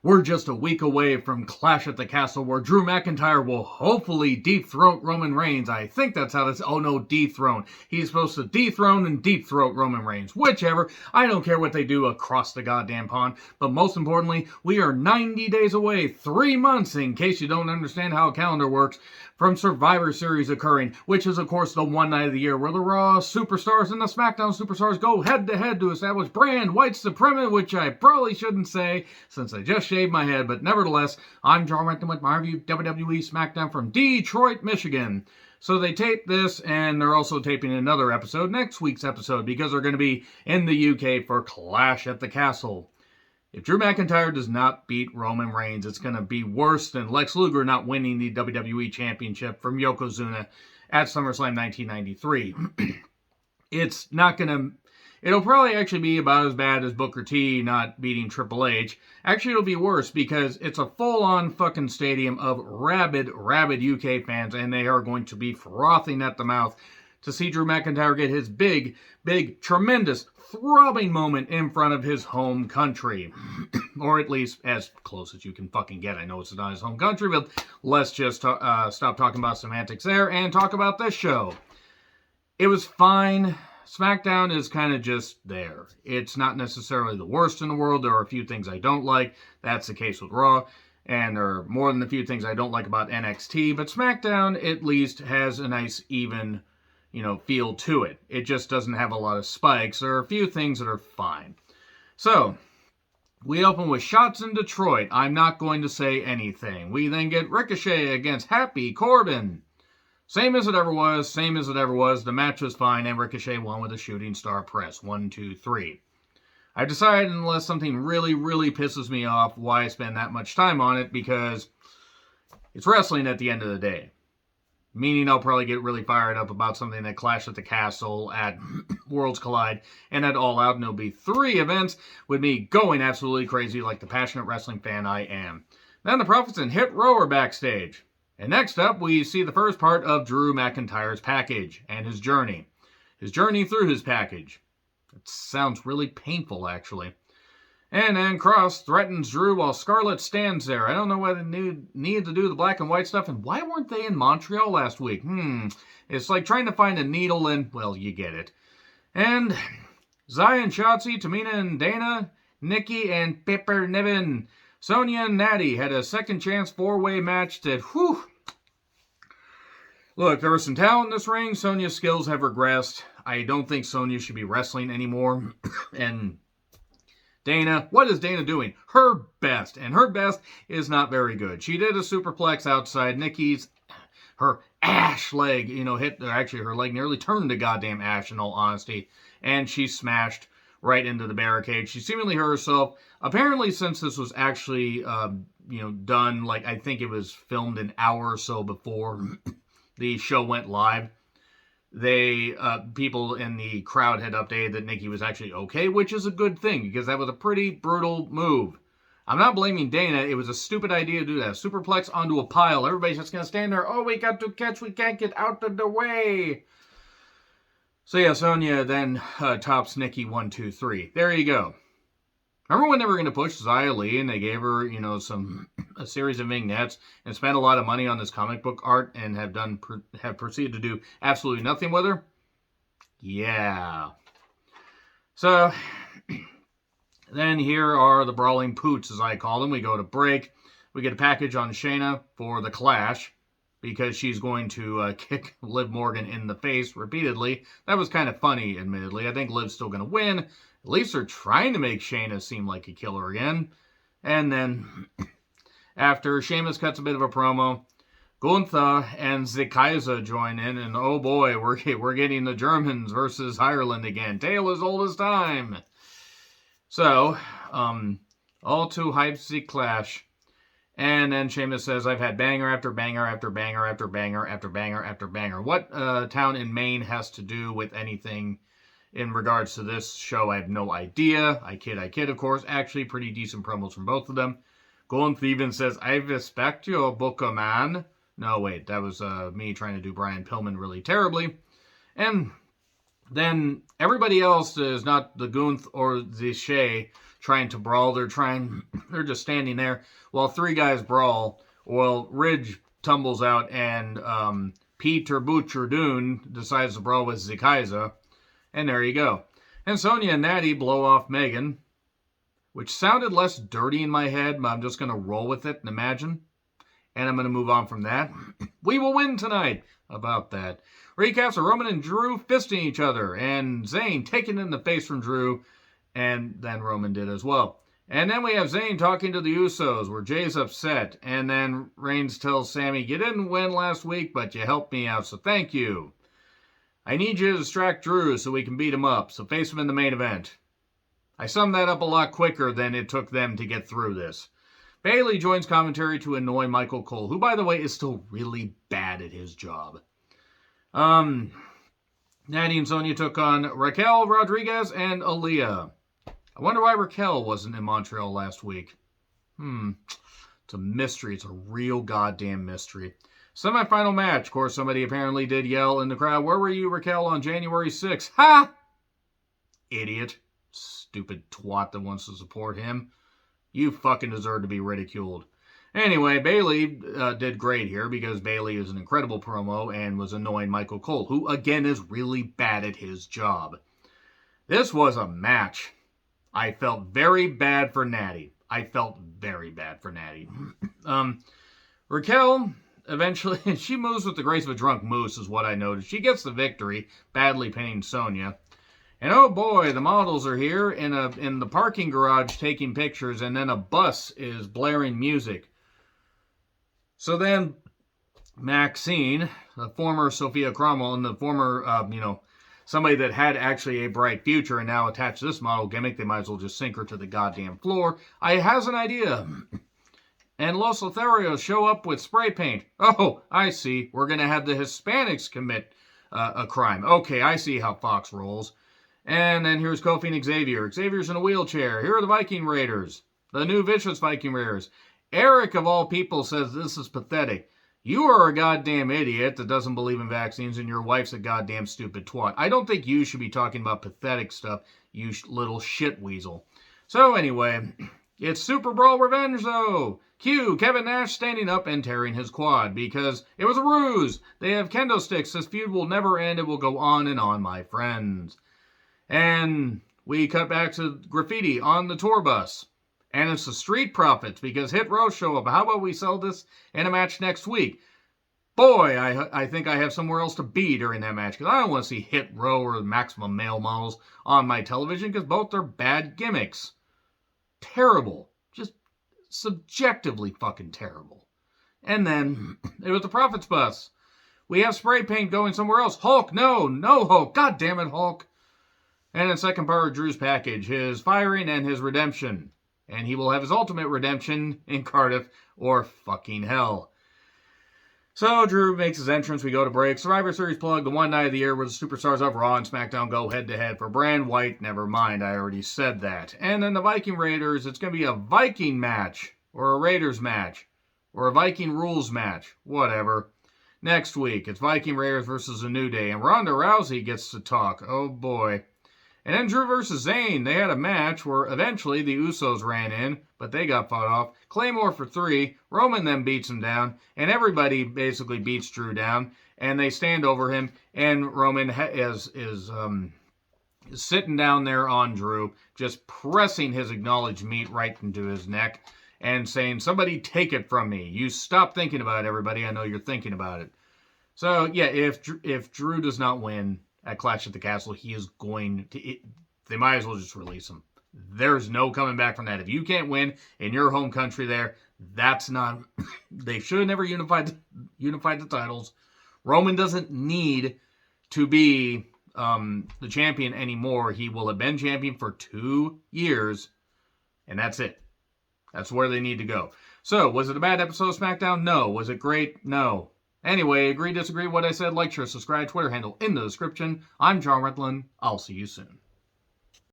We're just a week away from Clash at the Castle, where Drew McIntyre will hopefully deep-throat Roman Reigns. I think that's how this... Oh, no, dethrone. He's supposed to dethrone and deep-throat Roman Reigns. Whichever. I don't care what they do across the goddamn pond. But most importantly, we are 90 days away, 3 months, in case you don't understand how a calendar works, from Survivor Series occurring, which is, of course, the one night of the year where the Raw superstars and the Smackdown superstars go head-to-head to establish brand white supremacy, which I probably shouldn't say, since I just shaved my head, but nevertheless, I'm John Renton with my review of WWE Smackdown from Detroit, Michigan. So they taped this, and they're also taping another episode, next week's episode, because they're going to be in the UK for Clash at the Castle. If Drew McIntyre does not beat Roman Reigns, it's going to be worse than Lex Luger not winning the WWE Championship from Yokozuna at SummerSlam 1993. It's not going to... It'll probably actually be about as bad as Booker T not beating Triple H. Actually, it'll be worse because it's a full-on fucking stadium of rabid UK fans, and they are going to be frothing at the mouth to see Drew McIntyre get his big, tremendous, throbbing moment in front of his home country. Or at least as close as you can fucking get. I know it's not his home country, but let's just stop talking about semantics there and talk about this show. It was fine. Smackdown is kind of just there. It's not necessarily the worst in the world. There are a few things I don't like. That's the case with Raw. And there are more than a few things I don't like about NXT. But Smackdown at least has a nice, even, feel to it. It just doesn't have a lot of spikes. There are a few things that are fine. So, we open with shots in Detroit. I'm not going to say anything. We then get Ricochet against Happy Corbin. Same as it ever was. The match was fine, and Ricochet won with a shooting star press. 1, 2, 3. I decided, unless something really pisses me off, why I spend that much time on it, because it's wrestling at the end of the day. Meaning I'll probably get really fired up about something at Clash at the Castle, at Worlds Collide, and at All Out, and there'll be 3 events with me going absolutely crazy like the passionate wrestling fan I am. Then the Profits and Hit Row are backstage. And next up, we see the first part of Drew McIntyre's package and his journey. His journey through his package. It sounds really painful, actually. And then Cross threatens Drew while Scarlett stands there. I don't know why they needed to do the black and white stuff, and why weren't they in Montreal last week? It's like trying to find a needle in... Well, you get it. And Zaya and Shotzi, Tamina and Dana, Nikki and Pepper Niven, Sonya and Natty had a second chance 4-way match that, Look, there was some talent in this ring. Sonya's skills have regressed. I don't think Sonya should be wrestling anymore. And Dana, what is Dana doing? Her best. And her best is not very good. She did a superplex outside Nikki's. Her ash leg, actually her leg nearly turned to goddamn ash in all honesty. And she smashed right into the barricade. She seemingly hurt herself. Apparently, since this was actually, done, I think it was filmed an hour or so before the show went live, people in the crowd had updated that Nikki was actually okay, which is a good thing, because that was a pretty brutal move. I'm not blaming Dana. It was a stupid idea to do that. Superplex onto a pile. Everybody's just going to stand there. Oh, we got to catch. We can't get out of the way. So yeah, Sonya then tops Nikki 1, 2, 3. There you go. Remember when they were going to push Xia Li and they gave her, a series of vignettes and spent a lot of money on this comic book art and have proceeded to do absolutely nothing with her? Yeah. So, then here are the Brawling Poots, as I call them. We go to break. We get a package on Shayna for the Clash, because she's going to kick Liv Morgan in the face repeatedly. That was kind of funny, admittedly. I think Liv's still going to win. At least they're trying to make Shayna seem like a killer again. And then, after Sheamus cuts a bit of a promo, Gunther and Zikaiza join in, and oh boy, we're getting the Germans versus Ireland again. Tale as old as time. So, all too hyped the Clash. And then Sheamus says, I've had banger after banger after banger after banger after banger after banger. What town in Maine has to do with anything in regards to this show, I have no idea. I kid, of course. Actually, pretty decent promos from both of them. Gunther even says, I respect your booker, man. No, wait, that was me trying to do Brian Pillman really terribly. And Then everybody else is not the Gunther or the Shea trying to brawl. They're just standing there while three guys brawl. Well, Ridge tumbles out and Peter Butcherdune decides to brawl with Zikaiza. And there you go. And Sonya and Natty blow off Megan, which sounded less dirty in my head, but I'm just going to roll with it and imagine. And I'm going to move on from that. We will win tonight. About that. Recaps of Roman and Drew fisting each other, and Zayn taking in the face from Drew, and then Roman did as well. And then we have Zayn talking to the Usos, where Jay's upset, and then Reigns tells Sammy, you didn't win last week, but you helped me out, so thank you. I need you to distract Drew so we can beat him up, so face him in the main event. I summed that up a lot quicker than it took them to get through this. Bayley joins commentary to annoy Michael Cole, who, by the way, is still really bad at his job. Natty and Sonya took on Raquel Rodriguez and Aaliyah. I wonder why Raquel wasn't in Montreal last week. It's a mystery. It's a real goddamn mystery. Semi-final match. Of course, somebody apparently did yell in the crowd, where were you, Raquel, on January 6th? Ha! Idiot. Stupid twat that wants to support him. You fucking deserve to be ridiculed. Anyway, Bayley did great here because Bayley is an incredible promo and was annoying Michael Cole, who, again, is really bad at his job. This was a match. I felt very bad for Natty. Raquel, eventually, she moves with the grace of a drunk moose, is what I noticed. She gets the victory, badly pinning Sonya. And oh boy, the models are here in the parking garage taking pictures, and then a bus is blaring music. So then Maxine, the former Sophia Cromwell, and the former, somebody that had actually a bright future and now attached to this model gimmick, they might as well just sink her to the goddamn floor. I has an idea. And Los Lotharios show up with spray paint. Oh, I see. We're going to have the Hispanics commit a crime. Okay, I see how Fox rolls. And then here's Kofi and Xavier. Xavier's in a wheelchair. Here are the Viking Raiders. The new vicious Viking Raiders. Eric, of all people, says this is pathetic. You are a goddamn idiot that doesn't believe in vaccines, and your wife's a goddamn stupid twat. I don't think you should be talking about pathetic stuff, you little shit weasel. So anyway, it's Super Brawl Revenge, though. Cue Kevin Nash standing up and tearing his quad, because it was a ruse. They have kendo sticks. This feud will never end. It will go on and on, my friends. And we cut back to graffiti on the tour bus. And it's the Street Profits, because Hit Row show up. How about we sell this in a match next week? Boy, I think I have somewhere else to be during that match, because I don't want to see Hit Row or Maximum Male Models on my television, because both are bad gimmicks. Terrible. Just subjectively fucking terrible. And then, it was the Profits bus. We have spray paint going somewhere else. Hulk, no Hulk. God damn it, Hulk. And in second part of Drew's package, his firing and his redemption. And he will have his ultimate redemption in Cardiff or fucking hell. So Drew makes his entrance. We go to break. Survivor Series plug, the one night of the year where the superstars of Raw and SmackDown go head-to-head for brand white. Never mind, I already said that. And then the Viking Raiders, it's going to be a Viking match or a Raiders match or a Viking Rules match. Whatever. Next week, it's Viking Raiders versus A New Day. And Ronda Rousey gets to talk. Oh boy. And then Drew versus Zayn, they had a match where eventually the Usos ran in, but they got fought off. Claymore for 3, Roman then beats him down, and everybody basically beats Drew down, and they stand over him, and Roman is sitting down there on Drew, just pressing his acknowledged meat right into his neck, and saying, somebody take it from me. You stop thinking about it, everybody. I know you're thinking about it. So, yeah, if Drew does not win at Clash at the Castle, he is going to... They might as well just release him. There's no coming back from that. If you can't win in your home country there, that's not... They should have never unified the titles. Roman doesn't need to be the champion anymore. He will have been champion for 2 years, and that's it. That's where they need to go. So, was it a bad episode of SmackDown? No. Was it great? No. Anyway, agree, disagree, what I said, like, share, subscribe, Twitter handle in the description. I'm John Redlin. I'll see you soon.